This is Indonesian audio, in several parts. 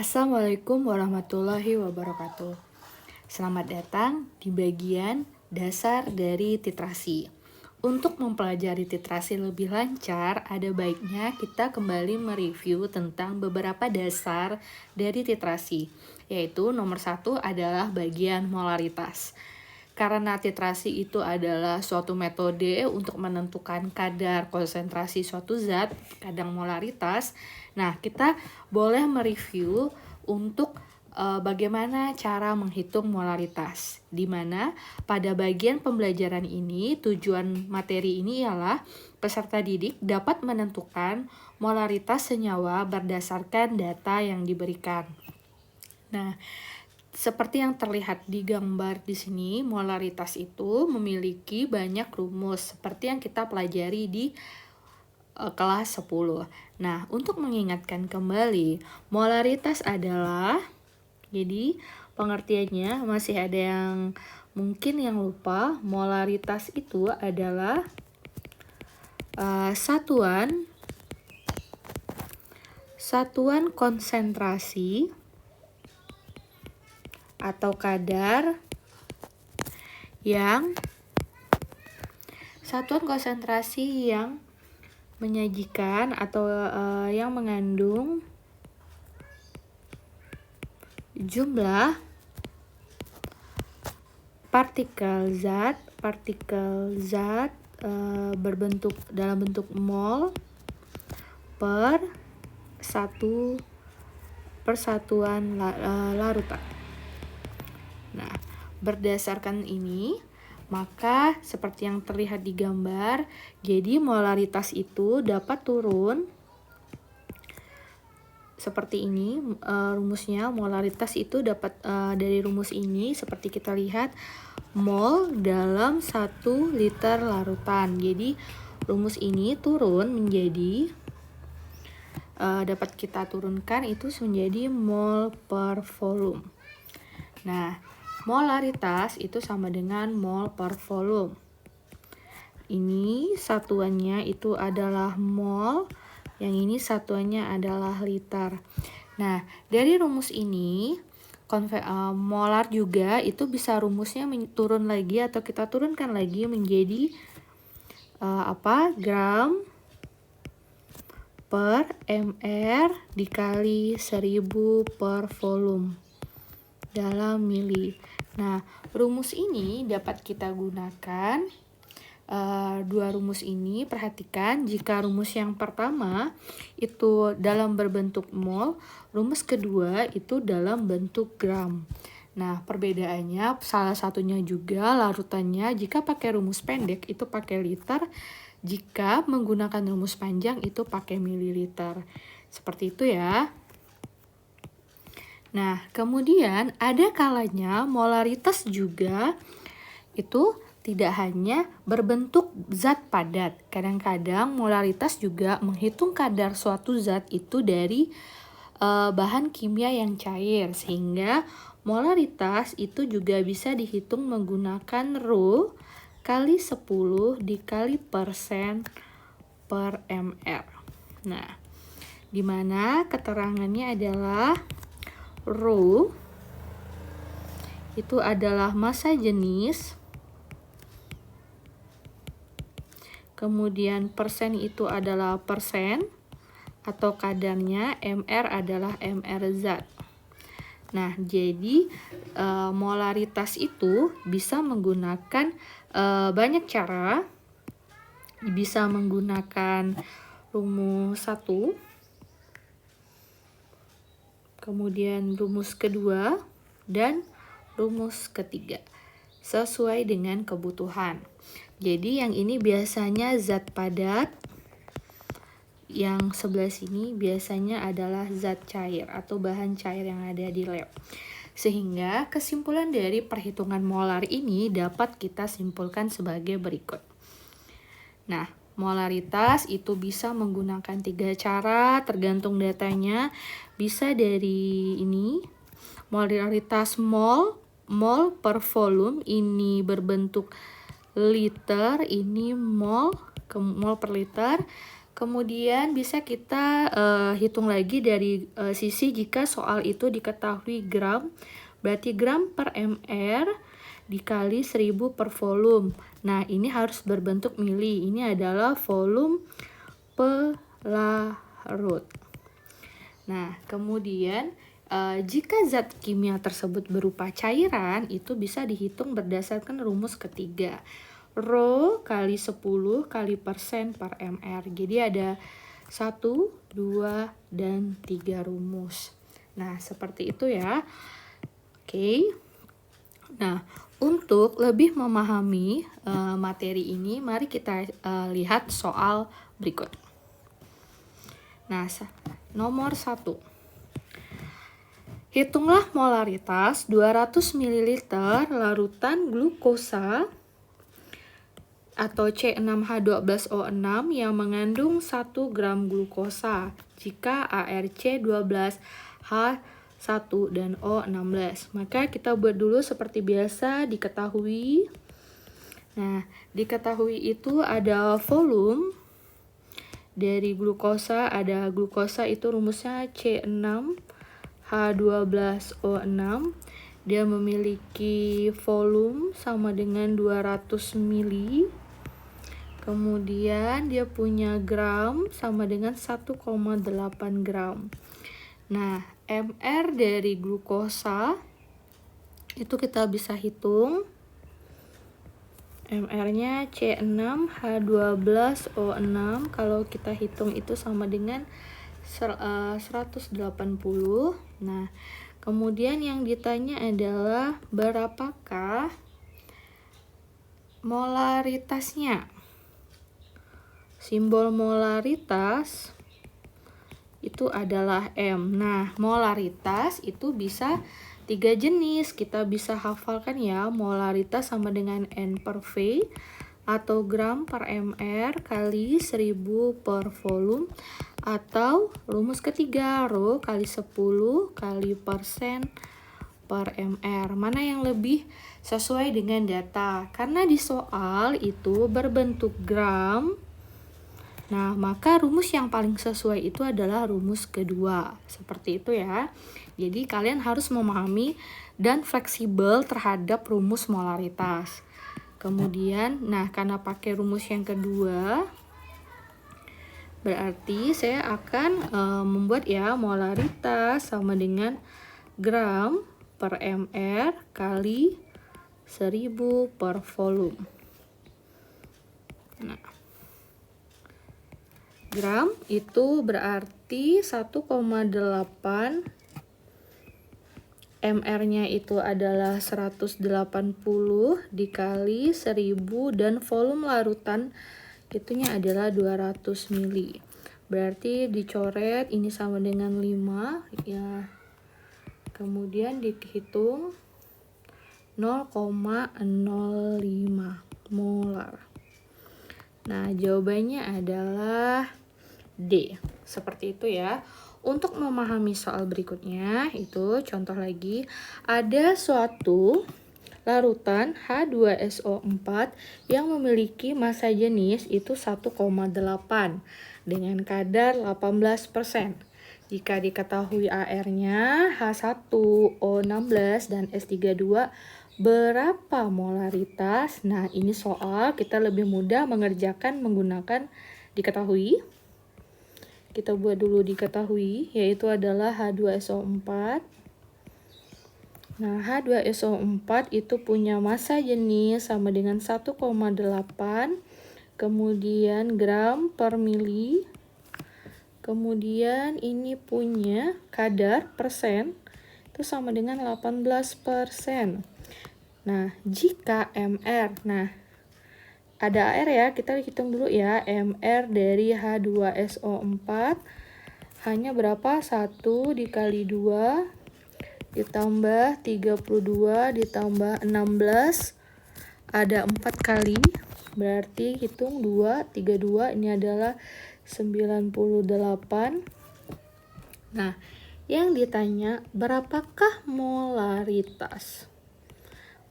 Assalamualaikum warahmatullahi wabarakatuh. Selamat datang di bagian dasar dari titrasi. Untuk mempelajari titrasi lebih lancar, ada baiknya kita kembali mereview tentang beberapa dasar dari titrasi, yaitu nomor 1 adalah bagian molaritas. Karena titrasi itu adalah suatu metode untuk menentukan kadar konsentrasi suatu zat, kadar molaritas. Nah, kita boleh mereview untuk bagaimana cara menghitung molaritas. Di mana pada bagian pembelajaran ini, tujuan materi ini ialah peserta didik dapat menentukan molaritas senyawa berdasarkan data yang diberikan. Nah, seperti yang terlihat di gambar di sini, molaritas itu memiliki banyak rumus seperti yang kita pelajari di kelas 10. Nah, untuk mengingatkan kembali, molaritas adalah, jadi pengertiannya masih ada yang mungkin yang lupa, molaritas itu adalah satuan konsentrasi atau kadar yang menyajikan atau yang mengandung jumlah partikel zat berbentuk dalam bentuk mol per satuan larutan. Nah, berdasarkan ini, maka seperti yang terlihat di gambar, jadi molaritas itu dapat turun seperti ini. Rumusnya, molaritas itu dapat dari rumus ini seperti kita lihat, mol dalam 1 liter larutan. Jadi rumus ini turun menjadi dapat kita turunkan itu menjadi mol per volume. Nah, molaritas itu sama dengan mol per volume. Ini satuannya itu adalah mol, yang ini satuannya adalah liter. Nah, dari rumus ini, molar juga itu bisa rumusnya turun lagi atau kita turunkan lagi menjadi gram per mr dikali 1000 per volume dalam mili. Nah, rumus ini dapat kita gunakan. Dua rumus ini, perhatikan jika rumus yang pertama itu dalam berbentuk mol, rumus kedua itu dalam bentuk gram. Nah, perbedaannya salah satunya juga larutannya, jika pakai rumus pendek itu pakai liter, jika menggunakan rumus panjang itu pakai mililiter. Seperti itu ya. Nah, kemudian ada kalanya molaritas juga itu tidak hanya berbentuk zat padat. Kadang-kadang molaritas juga menghitung kadar suatu zat itu dari bahan kimia yang cair. Sehingga molaritas itu juga bisa dihitung menggunakan Rho kali 10 dikali persen per mr. Nah, di mana keterangannya adalah Rho itu adalah massa jenis, kemudian persen itu adalah persen atau kadarnya, mr adalah mr zat. Nah, jadi molaritas itu bisa menggunakan banyak cara. Bisa menggunakan rumus 1, kemudian rumus kedua, dan rumus ketiga sesuai dengan kebutuhan. Jadi yang ini biasanya zat padat, yang sebelah sini biasanya adalah zat cair atau bahan cair yang ada di lab. Sehingga kesimpulan dari perhitungan molar ini dapat kita simpulkan sebagai berikut. Nah, molaritas itu bisa menggunakan 3 cara tergantung datanya. Bisa dari ini, molaritas mol per volume, ini berbentuk liter, ini mol per liter. Kemudian bisa kita hitung lagi dari sisi jika soal itu diketahui gram, berarti gram per mr dikali 1000 per volume. Nah, ini harus berbentuk mili. Ini adalah volume pelarut. Nah, kemudian jika zat kimia tersebut berupa cairan, itu bisa dihitung berdasarkan rumus ketiga. Rho kali 10 kali persen per mr. Jadi ada 1, 2, dan 3 rumus. Nah, seperti itu ya. Oke. Nah, untuk lebih memahami materi ini, mari kita lihat soal berikut. Nah, nomor 1. Hitunglah molaritas 200 ml larutan glukosa atau C6H12O6 yang mengandung 1 gram glukosa jika ARC 12, H1 dan O16. Maka kita buat dulu seperti biasa, diketahui. Nah, diketahui itu ada volume dari glukosa, ada glukosa itu rumusnya C6H12O6. Dia memiliki volume sama dengan 200 mili. Kemudian dia punya gram sama dengan 1,8 gram. Nah, mr dari glukosa itu kita bisa hitung. mr-nya C6H12O6. Kalau kita hitung itu sama dengan 180. Nah, kemudian yang ditanya adalah berapakah molaritasnya. Simbol molaritas itu adalah M. Nah, molaritas itu bisa 3 jenis. Kita bisa hafalkan ya, molaritas sama dengan N per V atau gram per mr kali 1000 per volume, atau rumus ketiga, Rho kali 10 kali persen per mr. Mana yang lebih sesuai dengan data? Karena di soal itu berbentuk gram, nah maka rumus yang paling sesuai itu adalah rumus kedua. Seperti itu ya. Jadi kalian harus memahami dan fleksibel terhadap rumus molaritas. Kemudian, nah karena pakai rumus yang kedua, berarti saya akan membuat ya molaritas sama dengan gram per mr kali 1000 per volume. Nah, gram itu berarti 1,8, mr-nya itu adalah 180 dikali 1000 dan volume larutan itunya adalah 200 mili. Berarti dicoret ini sama dengan 5 ya. Kemudian dihitung 0,05 molar. Nah, jawabannya adalah D. Seperti itu ya. Untuk memahami soal berikutnya, itu contoh lagi, ada suatu larutan H2SO4 yang memiliki massa jenis itu 1,8 dengan kadar 18%. Jika diketahui AR-nya H1O16 dan S32, berapa molaritas? Nah, ini soal kita lebih mudah mengerjakan menggunakan diketahui. Kita buat dulu diketahui, yaitu adalah H2SO4. Nah, H2SO4 itu punya massa jenis sama dengan 1,8, kemudian gram per mili. Kemudian ini punya kadar persen, itu sama dengan 18%. Nah, jika MR, nah ada AR ya, kita hitung dulu ya. MR dari H2SO4 hanya berapa? 1 dikali 2 ditambah 32 ditambah 16, ada 4 kali, berarti hitung 2, 32, ini adalah 98. Nah, yang ditanya berapakah molaritas?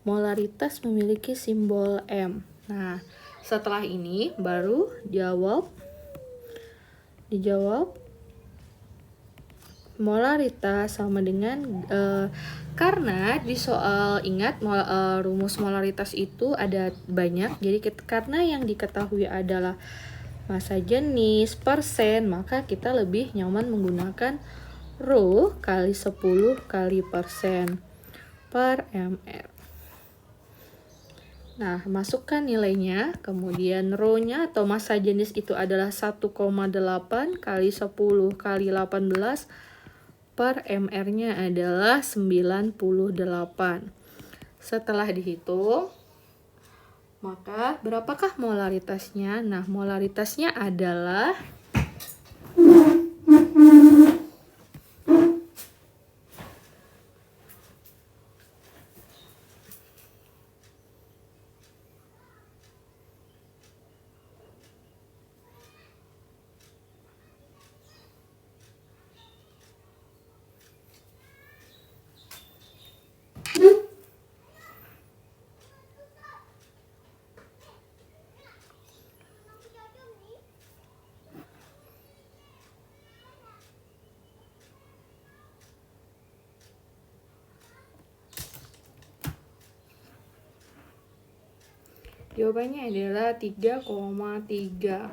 Molaritas memiliki simbol M. Nah, setelah ini baru jawab Dijawab. Molaritas sama dengan karena di soal ingat rumus molaritas itu ada banyak. Jadi karena yang diketahui adalah massa jenis, persen, maka kita lebih nyaman menggunakan rho kali 10 kali persen per mr. Nah, masukkan nilainya, kemudian rho-nya atau massa jenis itu adalah 1,8 kali 10 kali 18 per mr-nya adalah 98. Setelah dihitung, maka berapakah molaritasnya? Nah, molaritasnya adalah jawabannya adalah 3,3.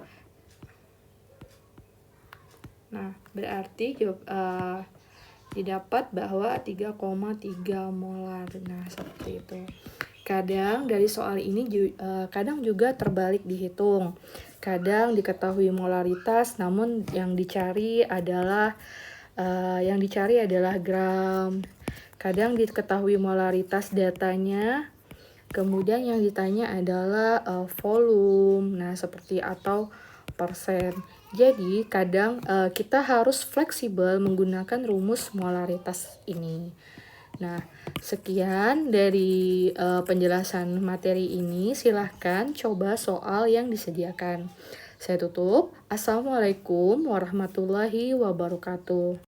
Nah, berarti didapat bahwa 3,3 molar. Nah, seperti itu. Kadang dari soal ini kadang juga terbalik dihitung. Kadang diketahui molaritas, namun yang dicari adalah gram. Kadang diketahui molaritas datanya, kemudian yang ditanya adalah volume, nah seperti atau persen. Jadi kadang kita harus fleksibel menggunakan rumus molaritas ini. Nah, sekian dari penjelasan materi ini. Silahkan coba soal yang disediakan. Saya tutup. Assalamualaikum warahmatullahi wabarakatuh.